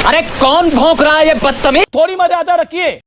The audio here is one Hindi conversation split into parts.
अरे कौन भौंक रहा है ये बदतमीज, थोड़ी मर्यादा रखिए।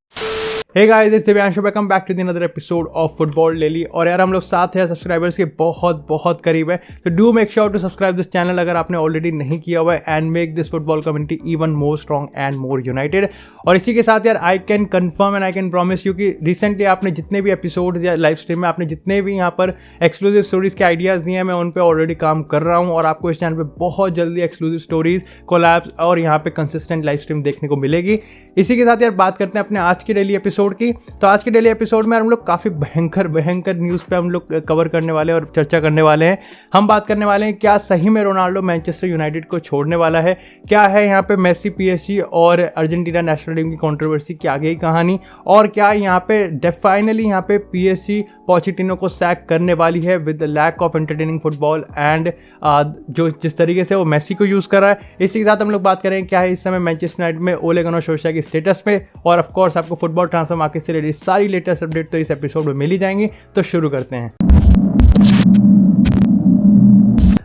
Hey guys, it's Divyanshu, welcome back to the another episode of football daily. और यार हम लोग 7,000 सब्सक्राइबर्स के बहुत बहुत करीब है, तो do make sure to subscribe this channel अगर आपने ऑलरेडी नहीं किया हुआ है, and make this football community even more strong and more united. और इसी के साथ यार I can confirm and I can promise you कि रिसेंटली आपने जितने भी एपिसोड्स या लाइव स्ट्रीम में आपने जितने भी यहाँ पर एक्सक्लूसिव स्टोरीज के आइडियाज़ दिए हैं, मैं उन पर ऑलरेडी काम कर रहा हूँ और आपको इस चैनल पर बहुत जल्दी एक्सक्लूसिव स्टोरीज, कोलैब्स और यहाँ पे कंसिस्टेंट लाइव स्ट्रीम देखने को मिलेगी। इसी के साथ यार बात करते हैं अपने आज के डेली एपिसोड की। तो आज के डेली एपिसोड में हम लोग काफ़ी भयंकर न्यूज़ पे हम लोग कवर करने वाले हैं और चर्चा करने वाले हैं। हम बात करने वाले हैं क्या सही में रोनाल्डो मैनचेस्टर यूनाइटेड को छोड़ने वाला है, क्या है यहाँ पे मेसी, पीएसजी और अर्जेंटीना नेशनल टीम की कंट्रोवर्सी की आगे की कहानी, और क्या यहाँ पे फाइनली यहाँ पे पीएसजी पोचेटिनो को सैक करने वाली है with the lack of entertaining football and जो जिस तरीके से वो मेसी को यूज़ कर रहा है। इसी के साथ हम लोग बात करें क्या है इस समय मैनचेस्टर यूनाइटेड में ओले गुनार सोल्शायर की स्टेटस पे, और ऑफ कोर्स आपको फुटबॉल ट्रांसफर मार्केट से रिलेटेड सारी लेटेस्ट अपडेट तो इस एपिसोड में मिल ही जाएंगी। तो शुरू करते हैं।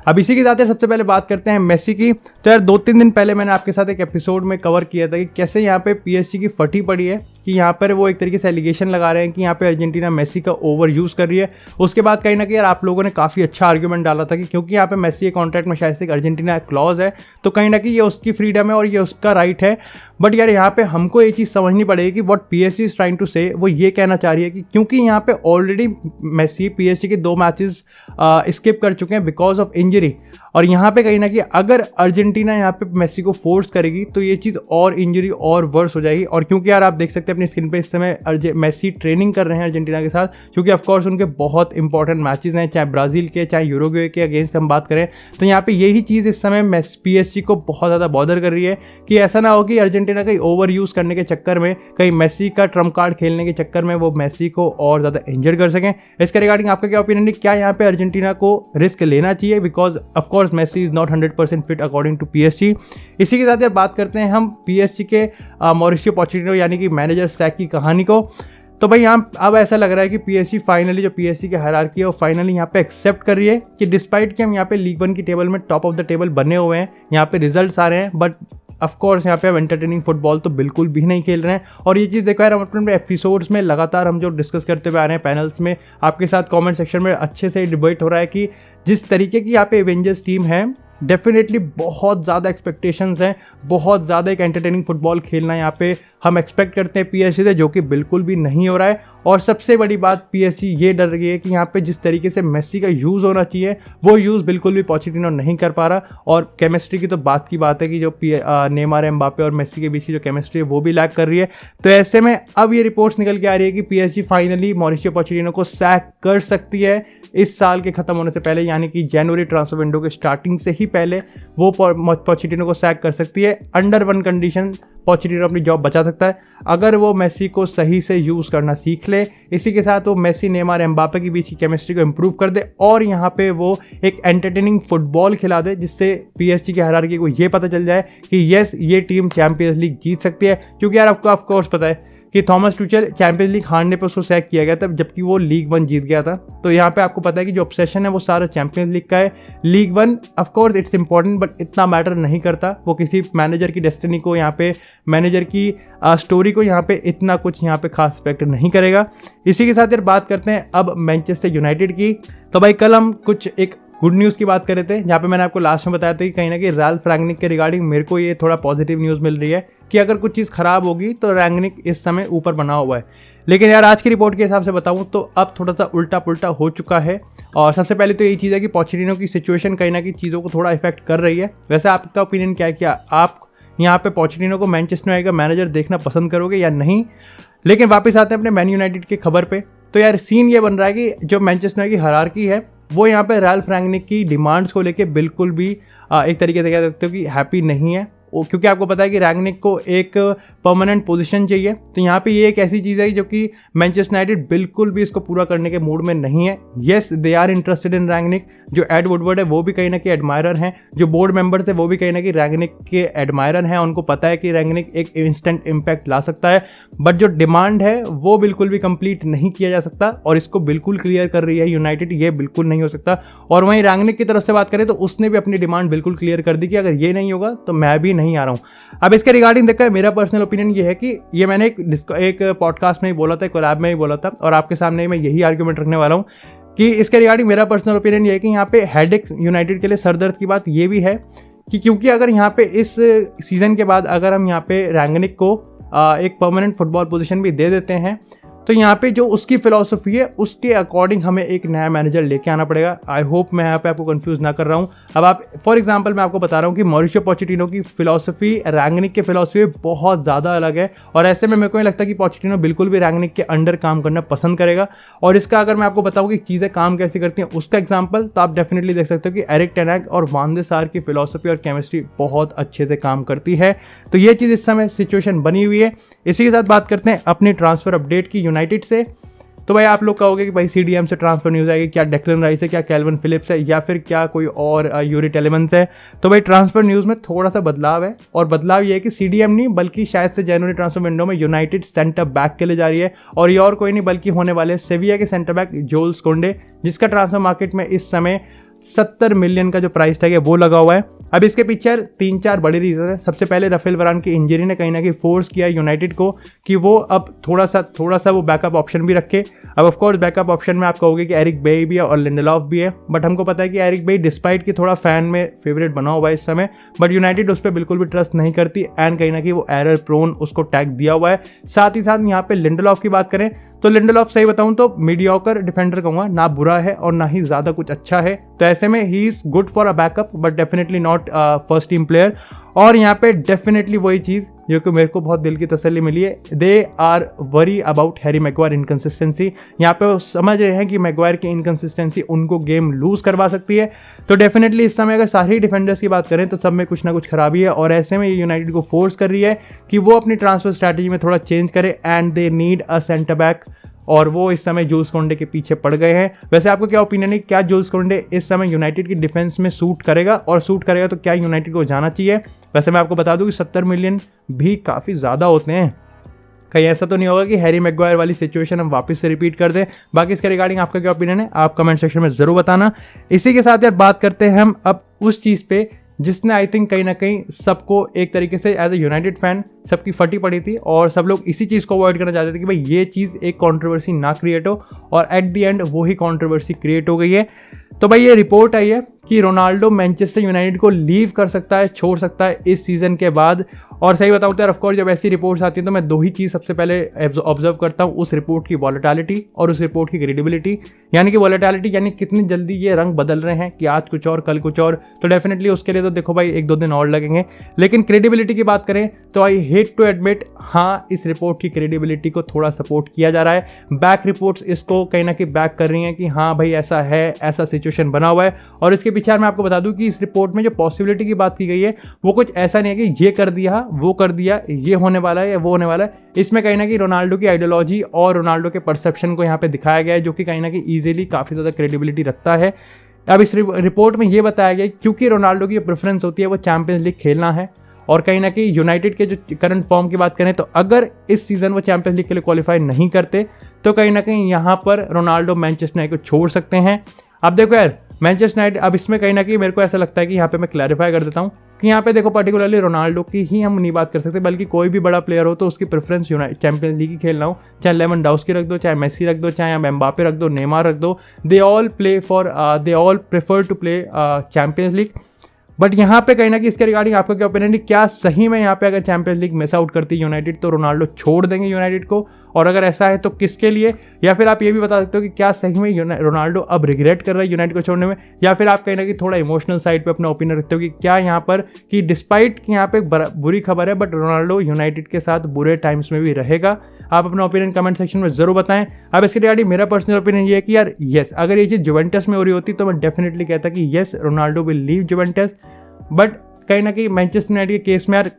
अब इसी के साथ सबसे पहले बात करते हैं मेसी की। तो यार 2-3 दिन पहले मैंने आपके साथ एक एपिसोड में कवर किया था कि कैसे यहाँ पे पीएसजी की फटी पड़ी है कि यहाँ पर वो एक तरीके से एलिगेशन लगा रहे हैं कि यहाँ पे अर्जेंटीना मेसी का ओवर यूज़ कर रही है। उसके बाद कहीं ना कहीं यार आप लोगों ने काफ़ी अच्छा आर्ग्यूमेंट डाला था कि क्योंकि यहाँ पे मेसी के कॉन्ट्रैक्ट में शायद से एक अर्जेंटीना क्लॉज है, तो कहीं ना कहीं ये उसकी फ्रीडम है और ये उसका राइट है। बट यार यहाँ पे हमको ये चीज़ समझनी पड़ेगी कि what PSG is trying to say, वो ये कहना चाह रही है कि क्योंकि यहाँ पे ऑलरेडी मेसी पीएसजी के 2 मैचेस स्किप कर चुके हैं बिकॉज ऑफ इंजरी, और यहाँ पे कहीं ना कहीं अगर अर्जेंटीना यहाँ पे मेसी को फोर्स करेगी तो ये चीज़ और इंजरी और वर्स हो जाएगी। और क्योंकि यार आप देख सकते हैं अपनी स्क्रीन पे इस समय मेसी ट्रेनिंग कर रहे हैं अर्जेंटीना के साथ, क्योंकि ऑफकोर्स उनके बहुत इंपॉर्टेंट मैचेस हैं, चाहे ब्राज़ील के चाहे यूरुग्वे के अगेंस्ट हम बात करें। तो यहाँ पे यही चीज़ इस समय पीएसजी को बहुत ज़्यादा बॉदर कर रही है कि ऐसा ना हो कि अर्जेंटीना कहीं ओवर यूज़ करने के चक्कर में, कहीं मेसी का ट्रम्प कार्ड खेलने के चक्कर में वो मेसी को और ज़्यादा इंजर कर सकें। इसके रिगार्डिंग आपका क्या ओपिनियन है, क्या यहाँ पे अर्जेंटीना को रिस्क लेना चाहिए, because of course Messi is not 100% fit according to PSG. इसी के साथ यार बात करते हैं हम पीएसजी के मॉरिशियो पोचेटिनो यानी कि मैनेजर सैक की कहानी को। तो भाई यहाँ अब ऐसा लग रहा है कि पीएसजी फाइनली, जो पीएसजी की हायरार्की है वो फाइनली यहाँ पे एक्सेप्ट कर रही है कि डिस्पाइट कि हम यहाँ पे लीग 1 की टेबल में टॉप ऑफ द टेबल बने हुए हैं, यहाँ पे रिजल्ट्स आ रहे हैं, बट ऑफकोर्स यहाँ पे हम एंटरटेनिंग फुटबॉल तो बिल्कुल भी नहीं खेल रहे हैं। और ये चीज़ देखो यार, हम अपने एपिसोड्स में लगातार हम जो डिस्कस करते हुए आ रहे हैं पैनल्स में, आपके साथ कमेंट सेक्शन में अच्छे से डिबेट हो रहा है कि जिस तरीके की यहाँ पे एवेंजर्स टीम है, डेफिनेटली बहुत ज़्यादा एक्सपेक्टेशंस हैं, बहुत ज़्यादा एक एंटरटेनिंग फुटबॉल खेलना यहाँ पे हम एक्सपेक्ट करते हैं पीएसजी से, जो कि बिल्कुल भी नहीं हो रहा है। और सबसे बड़ी बात पीएसजी ये डर रही है कि यहाँ पे जिस तरीके से मेसी का यूज़ होना चाहिए वो यूज़ बिल्कुल भी पोचेटिनो नहीं कर पा रहा। और केमिस्ट्री की तो बात की बात है कि जो नेमार, एम्बापे और मेसी के बीच की जो केमिस्ट्री है वो भी लैक कर रही है। तो ऐसे में अब ये रिपोर्ट्स निकल के आ रही है कि पीएसजी फाइनली मॉरिशियो पोचेटिनो को सैक कर सकती है इस साल के ख़त्म होने से पहले, यानी कि जनवरी ट्रांसफर विंडो के स्टार्टिंग से ही पहले वो पोचेटिनो को सैक कर सकती है। अंडर वन कंडीशन पोचेटिनो अपनी जॉब बचा सकता है, अगर वो मेसी को सही से यूज़ करना सीख ले। इसी के साथ वो मेसी, नेमार, एम्बापे के बीच की केमिस्ट्री को इम्प्रूव कर दे और यहाँ पे वो एक एंटरटेनिंग फुटबॉल खिला दे, जिससे पीएसजी की हायरार्की को ये पता चल जाए कि यस, ये टीम चैंपियंस लीग जीत सकती है। क्योंकि यार आपको ऑफकोर्स पता है कि थॉमस टुचेल चैंपियंस लीग हारने पर उसको सैक किया गया था, जबकि वो लीग 1 जीत गया था। तो यहाँ पे आपको पता है कि जो ऑब्सेशन है वो सारा चैंपियंस लीग का है। League 1 of course it's important, but इतना मैटर नहीं करता, वो किसी मैनेजर की डेस्टिनी को, यहाँ पे मैनेजर की स्टोरी को यहाँ पे इतना कुछ यहाँ पे खास इफेक्ट नहीं करेगा। इसी के साथ यार बात करते हैं अब मैनचेस्टर यूनाइटेड की। तो भाई कल हम कुछ एक गुड न्यूज़ की बात कर रहे थे, जहाँ पे मैंने आपको लास्ट में बताया था कि कहीं ना कहीं राल्फ रैंगनिक के रिगार्डिंग मेरे को ये थोड़ा पॉजिटिव न्यूज़ मिल रही है कि अगर कुछ चीज़ ख़राब होगी तो रैंगनिक इस समय ऊपर बना हुआ है। लेकिन यार आज की रिपोर्ट के हिसाब से बताऊं तो अब थोड़ा सा उल्टा पुल्टा हो चुका है। और सबसे पहले तो यही चीज़ है कि पोचेटिनो की सिचुएशन कहीं ना कहीं चीज़ों को थोड़ा इफेक्ट कर रही है। वैसे आपका ओपिनियन क्या है, क्या आप यहाँ पे पोचेटिनो को मैनचेस्टर यूनाइटेड का मैनेजर देखना पसंद करोगे या नहीं? लेकिन वापस आते हैं अपने मैन यूनाइटेड की खबर पे। तो यार सीन ये बन रहा है कि जो मैनचेस्टर यूनाइटेड की हायरार्की है वो यहाँ पे राल्फ रैंगनिक की डिमांड्स को लेके बिल्कुल भी एक तरीके से कह सकते हो कि हैप्पी नहीं है। क्योंकि आपको पता है कि रैंगनिक को एक परमानेंट पोजीशन चाहिए। तो यहाँ पे ये एक ऐसी चीज़ है जो कि मैनचेस्टर यूनाइटेड बिल्कुल भी इसको पूरा करने के मूड में नहीं है। Yes, they are interested in Rangnick. जो एड वुडवर्ड है वो भी कहीं ना कहीं एडमायरर हैं, जो बोर्ड मेंबर थे वो भी कहीं ना कहीं रैंगनिक के एडमायरर हैं। उनको पता है कि रैंगनिक एक इंस्टेंट इम्पैक्ट ला सकता है, बट जो डिमांड है वो बिल्कुल भी कंप्लीट नहीं किया जा सकता और इसको बिल्कुल क्लियर कर रही है यूनाइटेड, ये बिल्कुल नहीं हो सकता। और वहीं रैंगनिक की तरफ से बात करें तो उसने भी अपनी डिमांड बिल्कुल क्लियर कर दी कि अगर ये नहीं होगा तो मैं भी नहीं आ रहा हूँ। अब इसके रिगार्डिंग देखा, मेरा पर्सनल ओपिनियन ये है कि ये मैंने एक पॉडकास्ट में ही बोला था, कोलैब में ही बोला था, और आपके सामने मैं यही आर्ग्यूमेंट रखने वाला हूँ कि इसके रिगार्डिंग मेरा पर्सनल ओपिनियन ये है कि यहाँ पे हेडेक यूनाइटेड के लिए सरदर्द की बात ये भी है कि क्योंकि अगर यहाँ पे इस सीज़न के बाद अगर हम यहाँ पे रैंगनिक को एक परमानेंट फुटबॉल पोजीशन भी दे देते हैं तो यहाँ पे जो उसकी फिलॉसफी है उसके अकॉर्डिंग हमें एक नया मैनेजर लेके आना पड़ेगा। आई होप मैं यहाँ पे आपको कंफ्यूज ना कर रहा हूँ। अब आप फॉर एग्जांपल मैं आपको बता रहा हूँ कि मॉरिशियो पोचेटिनो की फिलॉसफी रैंगनिक के फिलॉसफी बहुत ज़्यादा अलग है, और ऐसे में मेरे को नहीं लगता कि पोचेटिनो बिल्कुल भी रैंगनिक के अंडर काम करना पसंद करेगा। और इसका अगर मैं आपको बताऊँ कि चीज़ें काम कैसे करती हैं उसका एग्जाम्पल, तो आप डेफिनेटली देख सकते हो कि एरिक टेन हैग और वान दे सार की फिलॉसफी और केमिस्ट्री बहुत अच्छे से काम करती है। तो ये चीज़ इस समय सिचुएशन बनी हुई है। इसी के साथ बात करते हैं अपनी ट्रांसफर अपडेट की यूनाइटेड से। तो भाई आप लोग कहोगे कि भाई CDM से ट्रांसफर न्यूज़ आएगी, क्या डेक्लन राइस है, क्या कैल्विन फिलिप्स है, या फिर क्या कोई और यूरी टेलेमेंस है। तो भाई ट्रांसफर न्यूज़ में थोड़ा सा बदलाव है, और बदलाव ये है कि CDM नहीं बल्कि शायद से जनवरी ट्रांसफर विंडो में यूनाइटेड सेंटर बैक के लिए जा रही है, और ये और कोई नहीं बल्कि होने वाले सेविया के सेंटर बैक जुल्स कोंडे, जिसका ट्रांसफर मार्केट में इस समय 70 मिलियन का जो प्राइस टैग है वो लगा हुआ है। अब इसके पीछे 3-4 बड़ी रीजन है। सबसे पहले राफेल वरान की इंजरी ने कहीं ना कहीं फोर्स किया यूनाइटेड को कि वो अब थोड़ा सा वो बैकअप ऑप्शन भी रखे। अब ऑफ कोर्स बैकअप ऑप्शन में आप कहोगे कि एरिक बेई भी है और लिंडेलॉफ भी है, बट हमको पता है कि एरिक बेई डिस्पाइट कि थोड़ा फैन में फेवरेट बना हुआ है इस समय, बट यूनाइटेड उस पर बिल्कुल भी ट्रस्ट नहीं करती एंड कहीं ना कहीं वो एरर प्रोन उसको टैग दिया हुआ है। साथ ही साथ यहाँ पे लिंडेलॉफ की बात करें तो लिंडेलॉफ सही बताऊं तो मीडियोकर डिफेंडर कहूंगा, ना बुरा है और ना ही ज़्यादा कुछ अच्छा है। तो ऐसे में he is good for a backup but definitely not first team player. और यहाँ पे डेफिनेटली वही चीज़ जो कि मेरे को बहुत दिल की तसल्ली मिली है, they are worry about Harry Maguire inconsistency. यहाँ पे वो समझ रहे हैं कि मैगवायर की इनकन्सिस्टेंसी उनको गेम लूज करवा सकती है। तो डेफिनेटली इस समय अगर सारी डिफेंडर्स की बात करें तो सब में कुछ ना कुछ खराबी है, और ऐसे में ये यूनाइटेड को फोर्स कर रही है कि वो अपनी ट्रांसफर स्ट्रैटेजी में थोड़ा चेंज करे and they need a centre back, और वो इस समय जुल्स कोंडे के पीछे पड़ गए हैं। वैसे आपको क्या ओपिनियन है, क्या जुल्स कोंडे इस समय यूनाइटेड की डिफेंस में सूट करेगा, और सूट करेगा तो क्या यूनाइटेड को जाना चाहिए? वैसे मैं आपको बता दूं कि 70 मिलियन भी काफ़ी ज़्यादा होते हैं, कहीं ऐसा तो नहीं होगा कि हैरी मैगवायर वाली सिचुएशन हम वापस से रिपीट कर दें। बाकी इसके रिगार्डिंग आपका क्या ओपिनियन है आप कमेंट सेक्शन में ज़रूर बताना। इसी के साथ यार बात करते हैं हम अब उस चीज़ पे जिसने आई थिंक कहीं ना कहीं सबको एक तरीके से एज ए यूनाइटेड फैन सबकी फटी पड़ी थी, और सब लोग इसी चीज़ को अवॉइड करना चाहते थे कि भाई ये चीज़ एक कंट्रोवर्सी ना क्रिएट हो, और एट द एंड वो ही कंट्रोवर्सी क्रिएट हो गई है। तो भाई ये रिपोर्ट आई है कि रोनाल्डो मैनचेस्टर यूनाइटेड को लीव कर सकता है, छोड़ सकता है इस सीज़न के बाद। और सही बताऊँ तो यार ऑफकोर्स जब ऐसी रिपोर्ट्स आती हैं तो मैं दो ही चीज़ सबसे पहले ऑब्जर्व करता हूँ, उस रिपोर्ट की वॉलेटिलिटी और उस रिपोर्ट की क्रेडिबिलिटी। यानी कि वॉलेटिलिटी यानी कितनी जल्दी ये रंग बदल रहे हैं कि आज कुछ और कल कुछ और, तो डेफिनेटली उसके लिए तो देखो भाई 1-2 दिन और लगेंगे। लेकिन क्रेडिबिलिटी की बात करें तो आई हेट टू एडमिट, हाँ इस रिपोर्ट की क्रेडिबिलिटी को थोड़ा सपोर्ट किया जा रहा है। बैक रिपोर्ट्स इसको कहीं ना कहीं बैक कर रही हैं कि हाँ भाई ऐसा है, ऐसा सिचुएशन बना हुआ है। और इसके पीछे मैं आपको बता दूं कि इस रिपोर्ट में जो पॉसिबिलिटी की बात की गई है वो कुछ ऐसा नहीं है कि ये कर दिया वो कर दिया, ये होने वाला है या वो होने वाला है। इसमें कहीं ना कहीं रोनाल्डो की आइडियोलॉजी और रोनाल्डो के परसेप्शन को यहाँ पे दिखाया गया है, जो कि कहीं ना कहीं ईजिली काफ़ी ज़्यादा क्रेडिबिलिटी रखता है। अब इस रिपोर्ट में ये बताया गया क्योंकि रोनाल्डो की प्रेफरेंस होती है वो चैंपियंस लीग खेलना है, और कहीं ना कहीं यूनाइटेड के जो करंट फॉर्म की बात करें तो अगर इस सीज़न वो चैंपियंस लीग के लिए क्वालिफाई नहीं करते तो कहीं ना कहीं यहाँ पर रोनाल्डो मैनचेस्टर यूनाइटेड को छोड़ सकते हैं। अब देखो यार मैनचेस्टर यूनाइटेड, अब इसमें कहीं ना कहीं मेरे को ऐसा लगता है कि यहाँ पे मैं क्लैरिफाई कर देता हूँ कि यहाँ पे देखो पर्टिकुलरली रोनाल्डो की ही हम नहीं बात कर सकते, बल्कि कोई भी बड़ा प्लेयर हो तो उसकी प्रेफरेंस चैंपियंस लीग ही खेलना हो, चाहे लेवेंडोव्स्की रख दो, चाहे मेसी रख दो, चाहे एम्बापे रख दो, नेमार रख दो, they all prefer to play Champions League. But यहाँ पे कहीं ना कहीं इसके रिगार्डिंग आपका क्या ओपिनियन है, क्या सही में यहाँ पे अगर चैंपियंस लीग मिस आउट करती है यूनाइटेड तो रोनाल्डो छोड़ देंगे यूनाइटेड को, और अगर ऐसा है तो किसके लिए? या फिर आप ये भी बता सकते हो कि क्या सही में रोनाल्डो अब रिग्रेट कर रहा है यूनाइटेड को छोड़ने में, या फिर आप कहीं ना कहीं थोड़ा इमोशनल साइड पे अपना ओपिनियन रखते हो कि क्या यहाँ पर कि डिस्पाइट कि यहाँ पे बुरी खबर है बट रोनाल्डो यूनाइटेड के साथ बुरे टाइम्स में भी रहेगा? आप अपना ओपिनियन कमेंट सेक्शन में जरूर बताएं। अब इसके रिगार्डिंग मेरा पर्सनल ओपिनियन ये है कि यार यस, अगर ये चीज़ जुवेंटस में हो रही होती तो मैं डेफिनेटली कहता कि yes Ronaldo will leave Juventus, but कहीं ना कहीं मैनचेस्टर यूनाइटेड के केस में यार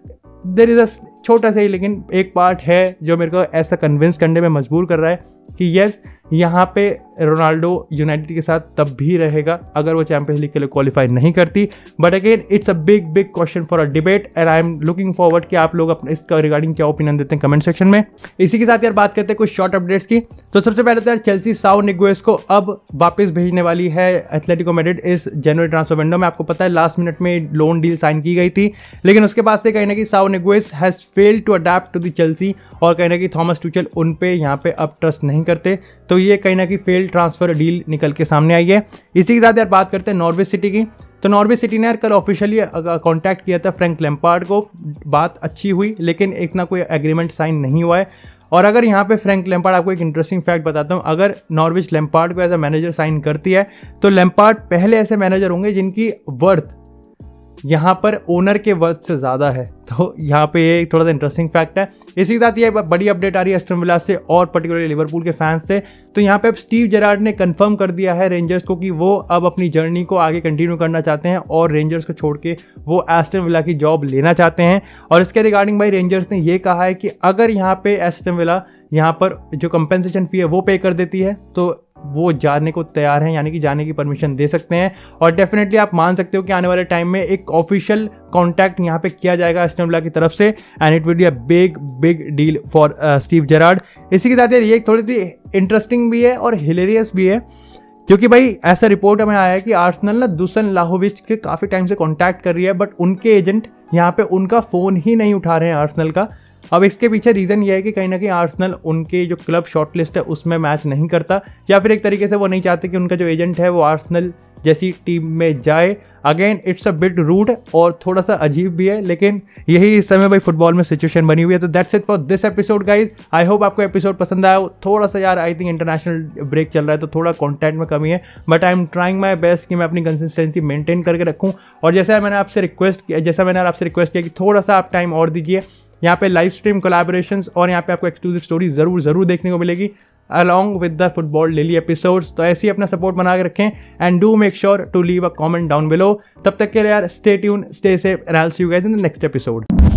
देयर इज अ छोटा सा ही लेकिन एक पार्ट है जो मेरे को ऐसा कन्विंस करने में मजबूर कर रहा है कि यस, यहाँ पे रोनाल्डो यूनाइटेड के साथ तब भी रहेगा अगर वो चैंपियंस लीग के लिए क्वालिफाई नहीं करती। But again it's a big question for a debate and I am looking forward कि आप लोग अपने इसका रिगार्डिंग क्या ओपिनियन देते हैं कमेंट सेक्शन में। इसी के साथ यार बात करते हैं कुछ शॉर्ट अपडेट्स की। तो सबसे पहले तो यार चेल्सी साउ निगुएस को अब वापस भेजने वाली है एथलेटिको मैड्रिड इस जनवरी ट्रांसफर विंडो में। आपको पता है लास्ट मिनट में लोन डील साइन की गई थी, लेकिन उसके बाद से कहीं ना कहीं Saul Niguez has failed to adapt to the Chelsea और कहीं ना कहीं थॉमस टुचेल उन पे यहाँ पे अब ट्रस्ट नहीं करते, तो ये कहीं ना कहीं फेल्ड ट्रांसफर डील निकल के सामने आई है। इसी के साथ यार बात करते हैं नॉर्विच सिटी की। तो नॉर्विच सिटी ने यार कल ऑफिशियली कांटेक्ट किया था फ्रैंक लैम्पार्ड को, बात अच्छी हुई लेकिन इतना कोई एग्रीमेंट साइन नहीं हुआ है। और अगर यहाँ पे फ्रैंक लैम्पार्ड, आपको एक इंटरेस्टिंग फैक्ट बताता हूँ, अगर नॉर्विच लैम्पार्ड को एज अ मैनेजर साइन करती है तो लैम्पार्ड पहले ऐसे मैनेजर होंगे जिनकी वर्थ यहाँ पर ओनर के वर्थ से ज़्यादा है। तो यहाँ पे ये थोड़ा सा इंटरेस्टिंग फैक्ट है। इसी के साथ ये बड़ी अपडेट आ रही है एस्टन विला से और पर्टिकुलरली लिवरपूल के फैंस से। तो यहाँ पे अब स्टीव जेरार्ड ने कंफर्म कर दिया है रेंजर्स को कि वो अब अपनी जर्नी को आगे कंटिन्यू करना चाहते हैं और रेंजर्स को छोड़ के वो एस्टन विला की जॉब लेना चाहते हैं। और इसके रिगार्डिंग भाई रेंजर्स ने ये कहा है कि अगर यहाँ पे एस्टन विला यहाँ पर जो कंपेंसेशन फी है वो पे कर देती है तो वो जाने को तैयार हैं, यानी कि जाने की परमिशन दे सकते हैं। और डेफिनेटली आप मान सकते हो कि आने वाले टाइम में एक ऑफिशियल कॉन्टैक्ट यहाँ पे किया जाएगा एस्टन विला की तरफ से and it will be a big deal for Steve Gerrard. इसी के साथ ये थोड़ी सी इंटरेस्टिंग भी है और हिलेरियस भी है, क्योंकि भाई ऐसा रिपोर्ट हमें आया है कि आर्सेनल ना दुसन लाहोविच के काफ़ी टाइम से कॉन्टैक्ट कर रही है, बट उनके एजेंट यहाँ पे उनका फ़ोन ही नहीं उठा रहे हैं आर्सेनल का। अब इसके पीछे रीज़न ये है कि कहीं ना कहीं आर्सेनल उनके जो क्लब शॉर्टलिस्ट है उसमें मैच नहीं करता, या फिर एक तरीके से वो नहीं चाहते कि उनका जो एजेंट है वो आर्सेनल जैसी टीम में जाए। Again it's a bit rude और थोड़ा सा अजीब भी है, लेकिन यही इस समय भाई फुटबॉल में सिचुएशन बनी हुई है। तो that's it for this episode guys. I hope आपको एपिसोड पसंद आया। थोड़ा सा यार आई थिंक इंटरनेशनल ब्रेक चल रहा है तो थोड़ा कंटेंट में कमी है, but I am trying my best कि मैं अपनी कंसिस्टेंसी मेंटेन करके रखूँ। और जैसा मैंने आपसे रिक्वेस्ट किया कि थोड़ा सा आप टाइम और दीजिए, यहाँ पे लाइव स्ट्रीम कोलैबोरेशंस और यहाँ पे आपको एक्सक्लूसिव स्टोरी जरूर देखने को मिलेगी along with the football daily episodes। तो ऐसे ही अपना सपोर्ट बना के रखें and do make sure to leave a comment down below। तब तक के लिए यार stay tuned, stay safe and I'll see you guys in the next episode।